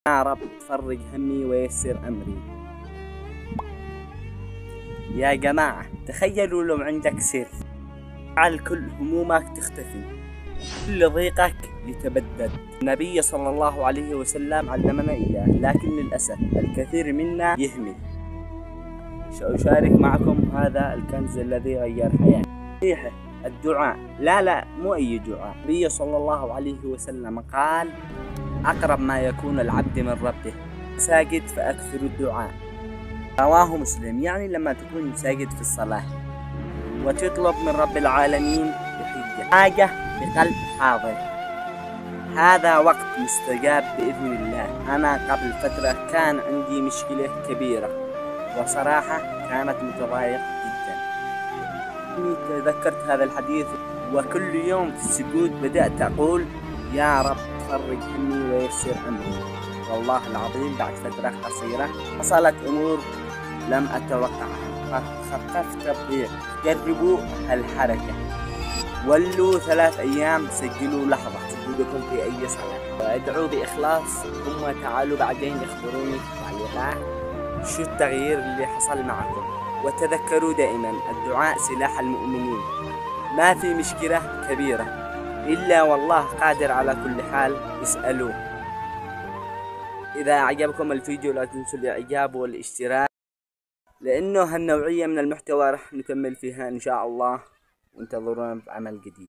يا رب فرج همي ويسر أمري. يا جماعة تخيلوا لو عندك سر، على كل همومك تختفي، كل ضيقك يتبدد. النبي صلى الله عليه وسلم علمنا إياه، لكن للأسف الكثير منا يهمل. سأشارك معكم هذا الكنز الذي غير حياتي. صحيح الدعاء، لا مو أي دعاء. النبي صلى الله عليه وسلم قال: أقرب ما يكون العبد من ربه ساجد فأكثر الدعاء. رواه مسلم. يعني لما تكون ساجد في الصلاة وتطلب من رب العالمين حاجة بقلب حاضر، هذا وقت مستجاب بإذن الله. أنا قبل فترة كان عندي مشكلة كبيرة، وصراحة كانت متضايق جدا. تذكرت هذا الحديث، وكل يوم في السجود بدأت أقول: يا رب فرج همي ويسر أمري. والله العظيم بعد فترة قصيرة حصلت أمور لم أتوقعها، خففت الضيق. جربوا الحركة، ولوا 3 أيام، سجلوا لحظة سجودكم في أي صلاة، وادعوا بإخلاص، ثم تعالوا بعدين اخبروني في التعليقات شو التغيير اللي حصل معكم. وتذكروا دائما الدعاء سلاح المؤمنين. ما في مشكلة كبيرة إلا والله قادر على كل حال، اسألوه. إذا أعجبكم الفيديو لا تنسوا الإعجاب والاشتراك، لأنه هالنوعية من المحتوى رح نكمل فيها إن شاء الله، وانتظرونا بعمل جديد.